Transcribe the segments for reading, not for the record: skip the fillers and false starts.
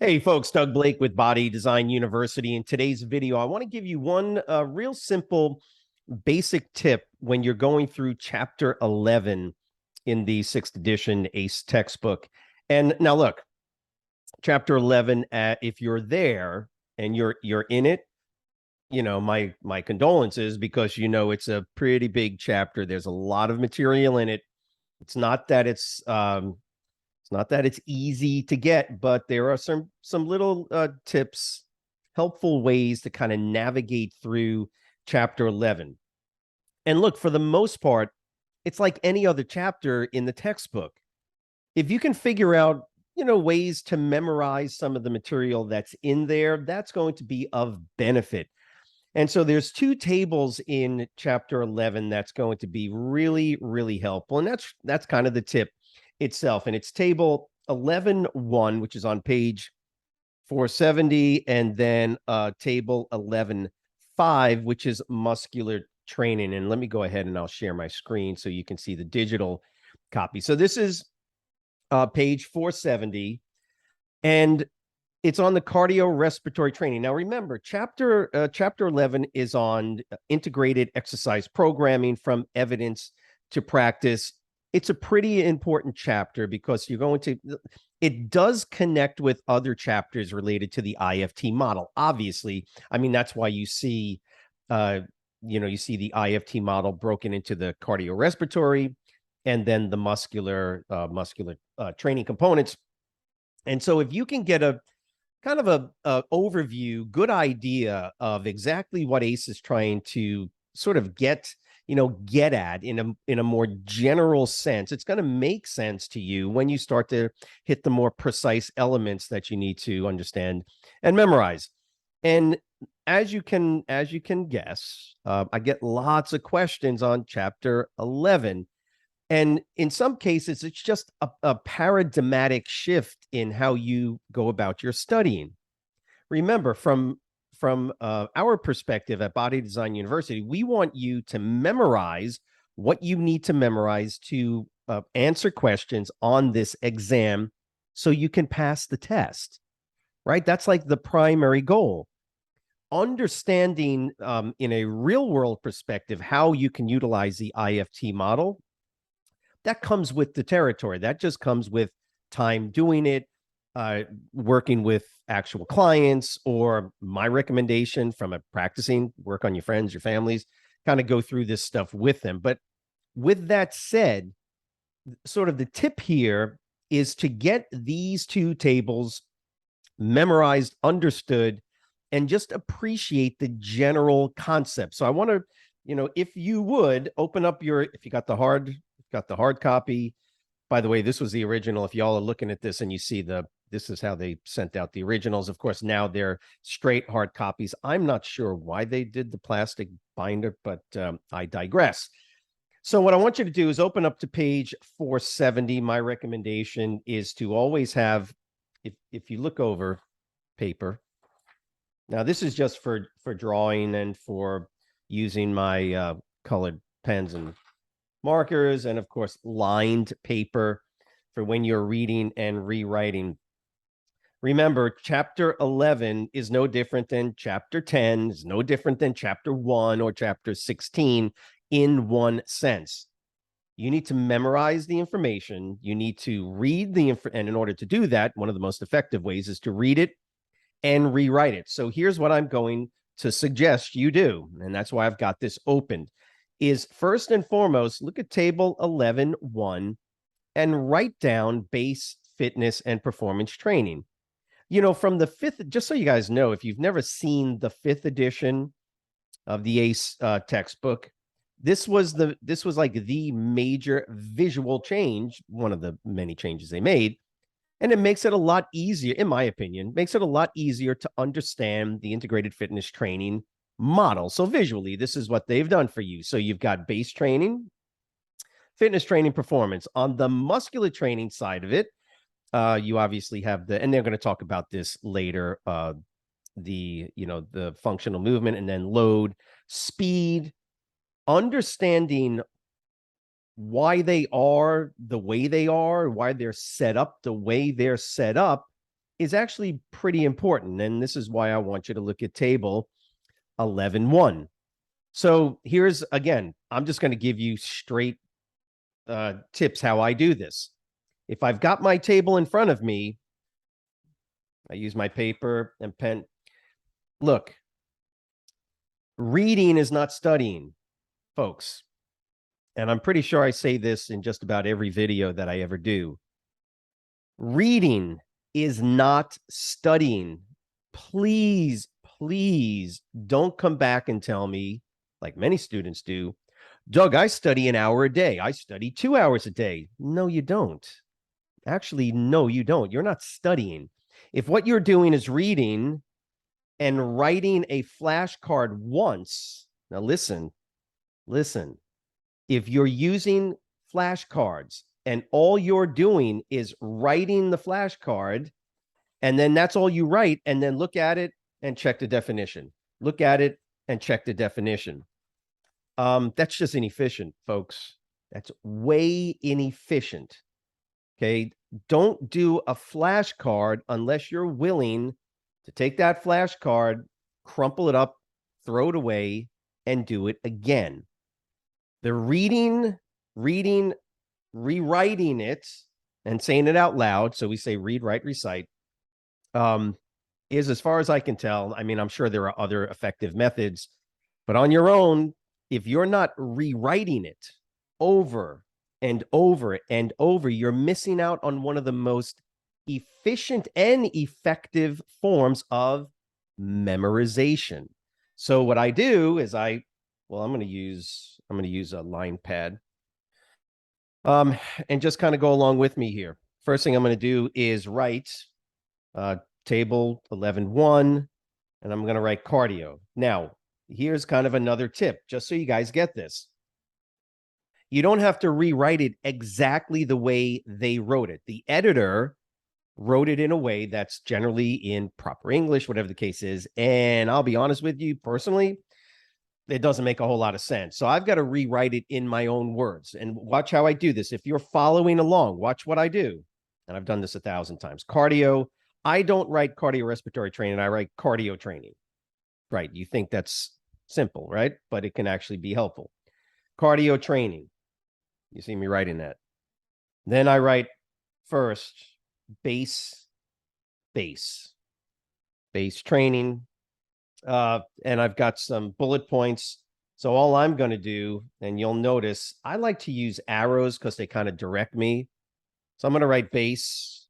Hey folks, Doug Blake with Body Design University. In today's video, I want to give you one real simple basic tip when you're going through chapter 11 in the sixth edition ACE textbook. And now look, chapter 11, if you're there and you're in it, my condolences, because it's a pretty big chapter. There's a lot of material in it. It's not that it's easy to get, but there are some little tips, helpful ways to kind of navigate through chapter 11. And look, for the most part, it's like any other chapter in the textbook. If you can figure out, ways to memorize some of the material that's in there, that's going to be of benefit. And so there's two tables in chapter 11 that's going to be really, really helpful. And that's kind of the tip itself. And it's table 11.1, which is on page 470, and then table 11.5, which is muscular training. And let me go ahead and I'll share my screen so you can see the digital copy. So this is page 470, and it's on the cardiorespiratory training. Now, remember, chapter 11 is on integrated exercise programming from evidence to practice. It's a pretty important chapter because it does connect with other chapters related to the IFT model. Obviously, I mean, that's why you see the IFT model broken into the cardiorespiratory and then the muscular training components. And so if you can get a kind of a overview, good idea of exactly what ACE is trying to sort of get at in a more general sense, it's going to make sense to you when you start to hit the more precise elements that you need to understand and memorize. And as you can guess, I get lots of questions on chapter 11. And in some cases, it's just a paradigmatic shift in how you go about your studying. Remember, from our perspective at Body Design University, we want you to memorize what you need to memorize to answer questions on this exam so you can pass the test, right? That's like the primary goal. Understanding in a real world perspective how you can utilize the IFT model, that comes with the territory. That just comes with time doing it, working with actual clients, or my recommendation from a practicing, work on your friends, your families, kind of go through this stuff with them. But with that said, sort of the tip here is to get these two tables memorized, understood, and just appreciate the general concept. So I want to, if you would open up if you got the hard copy. By the way, this was the original. If y'all are looking at this and you see this is how they sent out the originals. Of course, now they're straight hard copies. I'm not sure why they did the plastic binder, but I digress. So what I want you to do is open up to page 470. My recommendation is to always have, if you look over paper. Now, this is just for drawing and for using my colored pens and markers, and of course lined paper for when you're reading and rewriting. Remember, chapter 11 is no different than chapter 10, is no different than chapter 1 or chapter 16 in one sense. You need to memorize the information. You need to read and in order to do that, one of the most effective ways is to read it and rewrite it. So here's what I'm going to suggest you do, and that's why I've got this opened, is first and foremost, look at table 11.1 and write down base fitness and performance training. From the fifth, just so you guys know, if you've never seen the fifth edition of the ACE textbook, this was like the major visual change, one of the many changes they made. And it makes it a lot easier, in my opinion, makes it a lot easier to understand the integrated fitness training model. So visually, this is what they've done for you. So you've got base training, fitness training, performance. On the muscular training side of it, you obviously have and they're going to talk about this later, the functional movement, and then load, speed, understanding why they are the way they are, why they're set up the way they're set up, is actually pretty important. And this is why I want you to look at table 11.1. So here's, again, I'm just going to give you straight tips how I do this. If I've got my table in front of me, I use my paper and pen. Look, reading is not studying, folks. And I'm pretty sure I say this in just about every video that I ever do. Reading is not studying. Please, please don't come back and tell me, like many students do, Doug, I study an hour a day. I study 2 hours a day. No, you don't. Actually, no, you don't. You're not studying. If what you're doing is reading and writing a flashcard once, now listen. If you're using flashcards and all you're doing is writing the flashcard, and then that's all you write, and then look at it and check the definition. Look at it and check the definition. That's just inefficient, folks. That's way inefficient. Okay. Don't do a flashcard unless you're willing to take that flashcard, crumple it up, throw it away, and do it again. The reading, rewriting it, and saying it out loud. So we say read, write, recite. Is, as far as I can tell, I mean, I'm sure there are other effective methods, but on your own, if you're not rewriting it over and over and over, you're missing out on one of the most efficient and effective forms of memorization. So what I do is I'm going to use a line pad, and just kind of go along with me here. First thing I'm going to do is write table 11.1, and I'm going to write cardio. Now, here's kind of another tip, just so you guys get this. You don't have to rewrite it exactly the way they wrote it. The editor wrote it in a way that's generally in proper English, whatever the case is. And I'll be honest with you, personally, it doesn't make a whole lot of sense. So I've got to rewrite it in my own words. And watch how I do this. If you're following along, watch what I do. And I've done this 1,000 times. Cardio. I don't write cardiorespiratory training. I write cardio training. Right. You think that's simple, right? But it can actually be helpful. Cardio training. You see me writing that. Then I write first base training. And I've got some bullet points. So all I'm going to do, and you'll notice, I like to use arrows because they kind of direct me. So I'm going to write base,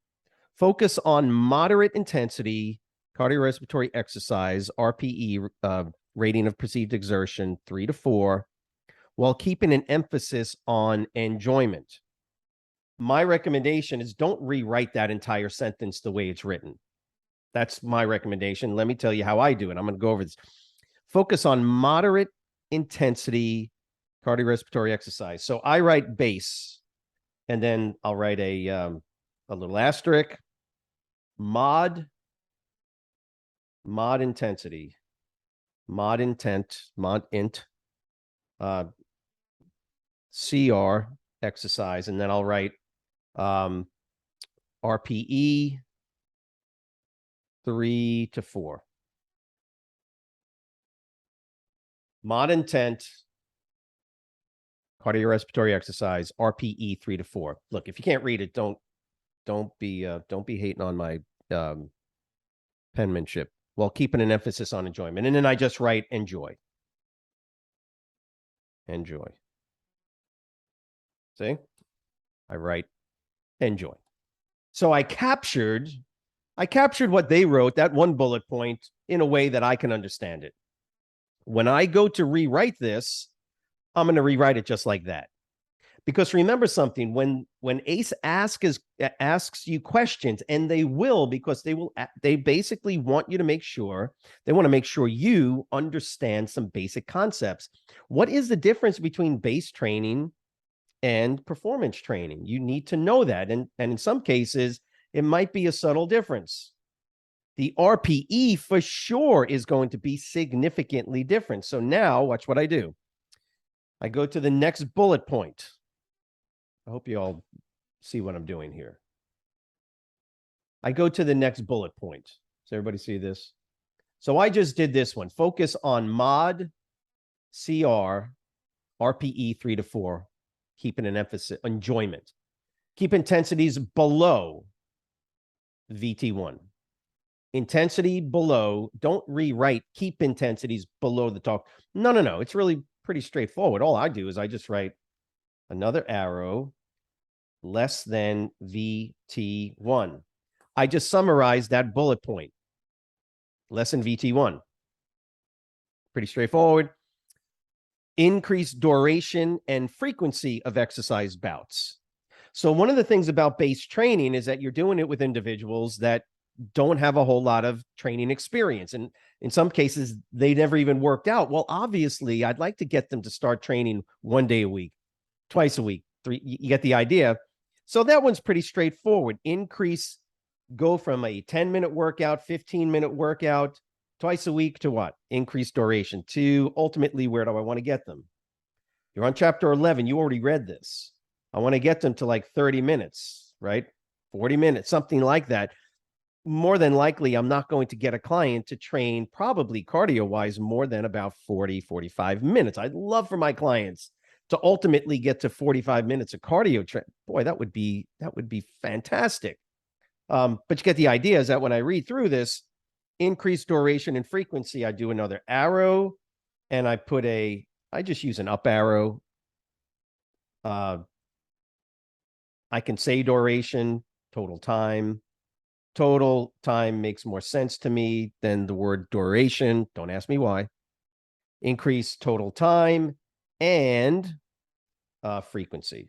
focus on moderate intensity, cardiorespiratory exercise, RPE, rating of perceived exertion, 3 to 4, while keeping an emphasis on enjoyment. My recommendation is don't rewrite that entire sentence the way it's written. That's my recommendation. Let me tell you how I do it. I'm going to go over this. Focus on moderate intensity cardiorespiratory exercise. So I write base, and then I'll write a little asterisk, mod intensity, mod int, CR exercise, and then I'll write RPE 3 to 4. Mod intent, cardiorespiratory exercise, RPE 3 to 4. Look, if you can't read it, don't be hating on my penmanship, while keeping an emphasis on enjoyment. And then I just write enjoy. See? I write enjoy. So I captured what they wrote, that one bullet point, in a way that I can understand it. When I go to rewrite this, I'm going to rewrite it just like that. Because remember something, when ACE asks you questions, and they will, because they basically want you to make sure, they want to make sure you understand some basic concepts. What is the difference between base training and performance training? You need to know that. And in some cases, it might be a subtle difference. The RPE for sure is going to be significantly different. So now watch what I do. I go to the next bullet point. I hope you all see what I'm doing here. I go to the next bullet point. Does everybody see this? So I just did this one. Focus on mod CR RPE 3 to 4, keeping an emphasis, enjoyment. Keep intensities below VT1. Intensity below, don't rewrite, keep intensities below the talk. No. It's really pretty straightforward. All I do is I just write another arrow less than VT1. I just summarized that bullet point. Less than VT1. Pretty straightforward. Increase duration and frequency of exercise bouts. So one of the things about base training is that you're doing it with individuals that don't have a whole lot of training experience. And in some cases, they never even worked out. Well, obviously, I'd like to get them to start training 1 day a week, twice a week, 3. You get the idea. So that one's pretty straightforward. Go from a 10-minute workout, 15-minute workout, twice a week to what? Increased duration to ultimately, where do I want to get them? You're on chapter 11. You already read this. I want to get them to like 30 minutes, right? 40 minutes, something like that. More than likely, I'm not going to get a client to train probably cardio-wise more than about 40, 45 minutes. I'd love for my clients to ultimately get to 45 minutes of cardio. Boy, that would be fantastic. But you get the idea is that when I read through this, increased duration and frequency, I do another arrow and I just use an up arrow. I can say duration, total time. Total time makes more sense to me than the word duration. Don't ask me why. Increase total time and frequency,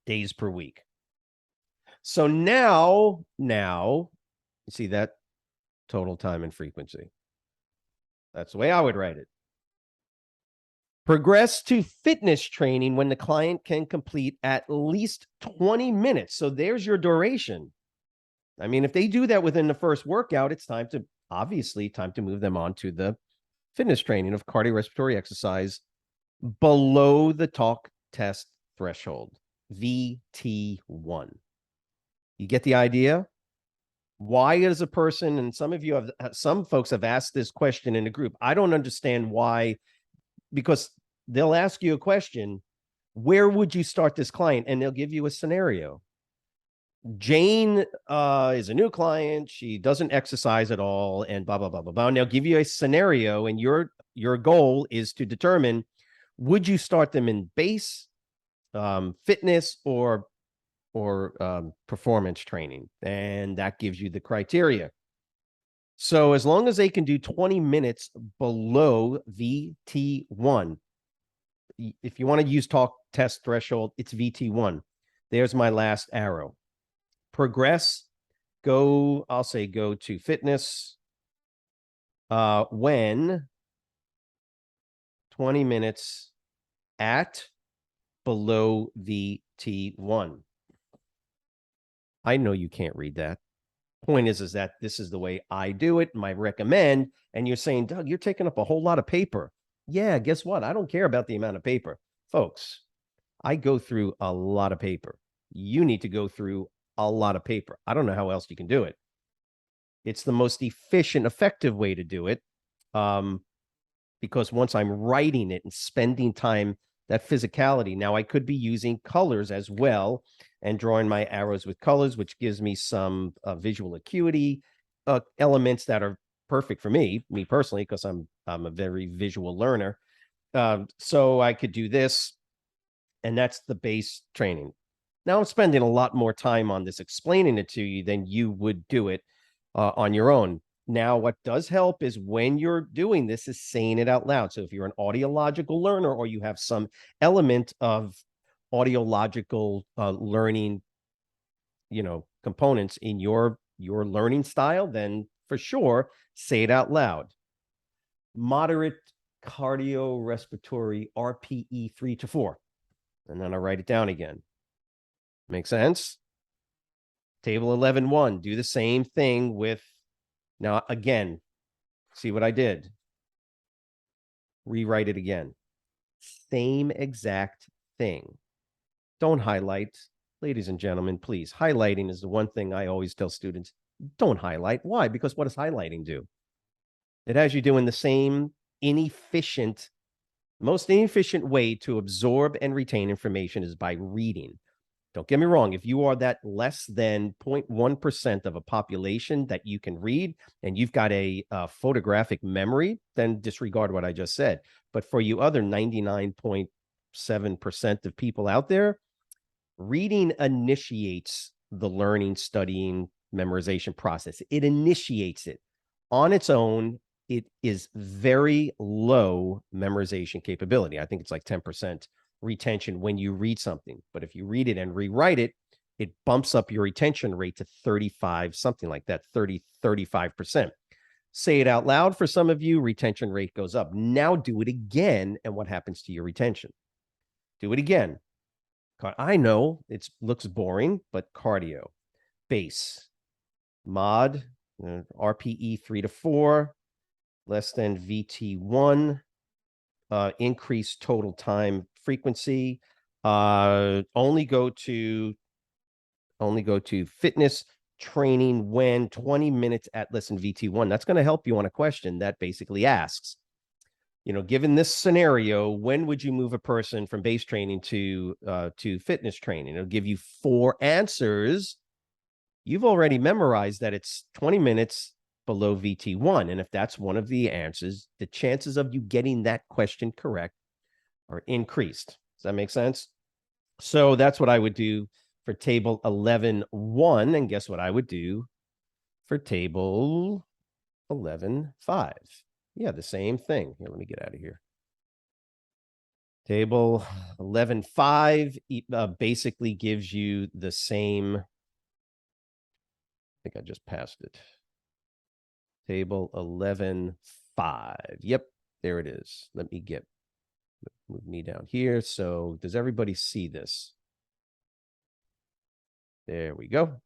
days per week. So now, you see that total time and frequency. That's the way I would write it. Progress to fitness training when the client can complete at least 20 minutes. So there's your duration. I mean, if they do that within the first workout, it's time to move them on to the fitness training of cardiorespiratory exercise below the talk test threshold, VT1. You get the idea? Why is a person, and some folks have asked this question in a group. I don't understand why, because they'll ask you a question, where would you start this client? And they'll give you a scenario. Jane is a new client. She doesn't exercise at all and blah, blah, blah, blah, blah. And they'll give you a scenario and your goal is to determine, would you start them in base, fitness or performance training? And that gives you the criteria. So as long as they can do 20 minutes below VT1, if you want to use talk test threshold, it's VT1. There's my last arrow. Progress, I'll say go to fitness when 20 minutes at below VT1. I know you can't read that. Point is that this is the way I do it, my recommend, and you're saying, Doug, you're taking up a whole lot of paper. Yeah, guess what? I don't care about the amount of paper. Folks, I go through a lot of paper. You need to go through a lot of paper. I don't know how else you can do it. It's the most efficient, effective way to do it. Because once I'm writing it and spending time, that physicality, now I could be using colors as well and drawing my arrows with colors, which gives me some visual acuity elements that are perfect for me personally, because I'm a very visual learner. So I could do this, and that's the base training. Now I'm spending a lot more time on this, explaining it to you than you would do it on your own. Now, what does help is when you're doing this is saying it out loud. So if you're an audiological learner or you have some element of audiological learning, components in your learning style, then for sure, say it out loud. Moderate cardiorespiratory RPE 3 to 4. And then I write it down again. Make sense? Table 11.1, do the same thing with, now again, see what I did? Rewrite it again. Same exact thing. Don't highlight. ladies and gentlemen, please, highlighting is the one thing I always tell students, don't highlight. Why? Because what does highlighting do? It has you doing the same most inefficient way to absorb and retain information is by reading. Don't get me wrong. If you are that less than 0.1% of a population that you can read and you've got a photographic memory, then disregard what I just said. But for you other 99.7% of people out there, reading initiates the learning, studying, memorization process. It initiates it on its own. It is very low memorization capability. I think it's like 10% retention when you read something. But if you read it and rewrite it, it bumps up your retention rate to 35, something like that, 35%. Say it out loud for some of you, retention rate goes up. Now do it again, and what happens to your retention? Do it again. I know it looks boring, but cardio, base, mod, RPE 3 to 4, less than VT1, increase total time frequency, only go to fitness training when 20 minutes at less than VT1. That's going to help you on a question that basically asks, given this scenario, when would you move a person from base training to fitness training? It'll give you 4 answers. You've already memorized that it's 20 minutes below VT1. And if that's one of the answers, the chances of you getting that question correct are increased. Does that make sense? So that's what I would do for table 11.1. And guess what I would do for table 11.5? Yeah, the same thing. Here, let me get out of here. Table 11.5 basically gives you the same. I think I just passed it. Table 11.5. Yep, there it is. Let me move me down here. So does everybody see this? There we go.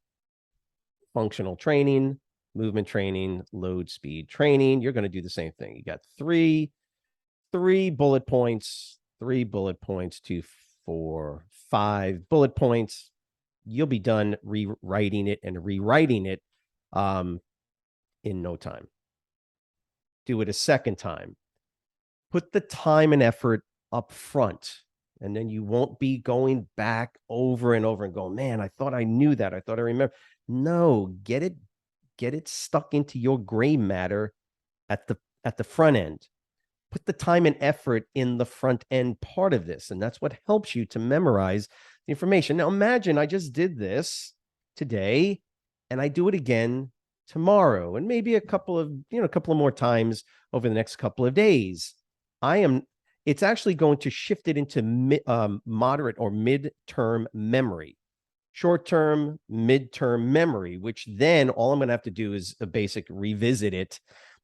Functional training, movement training, load speed training. You're going to do the same thing. You got three bullet points, 3 bullet points, 2, 4, 5 bullet points. You'll be done rewriting it and rewriting it in no time. Do it a second time. Put the time and effort up front, and then you won't be going back over and over and going, man, I thought I knew that. I thought I remember. No, get it stuck into your gray matter at the front end. Put the time and effort in the front end part of this, and that's what helps you to memorize the information. Now imagine I just did this today and I do it again tomorrow and maybe a couple of more times over the next couple of days. It's actually going to shift it into moderate or mid-term memory, short-term, mid-term memory, which then all I'm going to have to do is a basic revisit it,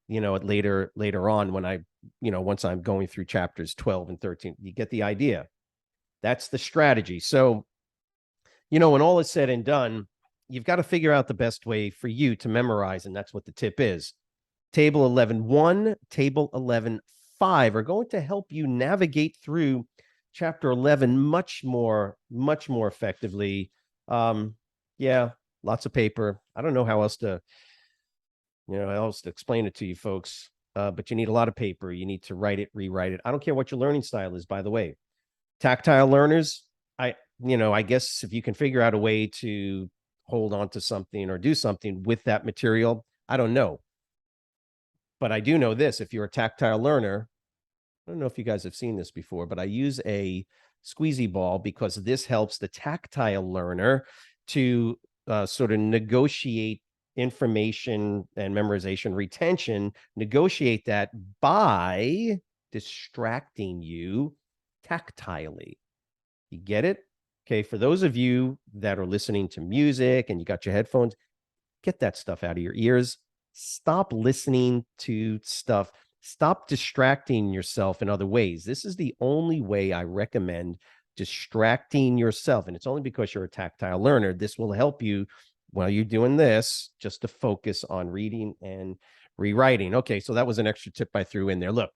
later on when once I'm going through chapters 12 and 13. You get the idea. That's the strategy. So, when all is said and done, you've got to figure out the best way for you to memorize, and that's what the tip is. Table 11.1, table 11.5 are going to help you navigate through chapter 11 much more effectively. Yeah, lots of paper. I don't know how else to explain it to you folks, but you need a lot of paper. You need to write it, rewrite it. I don't care what your learning style is, by the way. Tactile learners, I guess if you can figure out a way to hold on to something or do something with that material, I don't know. But I do know this, if you're a tactile learner, I don't know if you guys have seen this before, but I use a squeezy ball because this helps the tactile learner to sort of negotiate information and memorization retention, negotiate that by distracting you tactilely. You get it? Okay, for those of you that are listening to music and you got your headphones, get that stuff out of your ears. Stop listening to stuff. Stop distracting yourself in other ways. This is the only way I recommend distracting yourself. And it's only because you're a tactile learner. This will help you while you're doing this, just to focus on reading and rewriting. Okay, so that was an extra tip I threw in there. Look,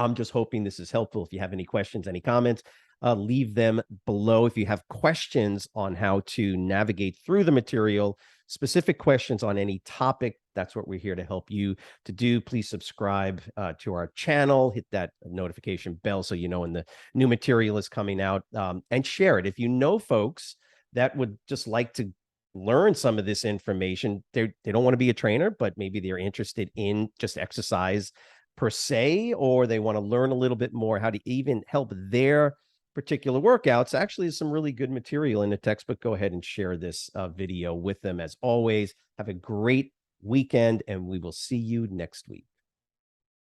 I'm just hoping this is helpful. If you have any questions, any comments, leave them below. If you have questions on how to navigate through the material, specific questions on any topic, that's what we're here to help you to do. Please subscribe to our channel, hit that notification bell so you know when the new material is coming out, and share it. If you know folks that would just like to learn some of this information, they don't want to be a trainer, but maybe they're interested in just exercise per se, or they want to learn a little bit more how to even help their particular workouts. Actually, there's some really good material in the textbook. Go ahead and share this video with them. As always, have a great weekend, and we will see you next week.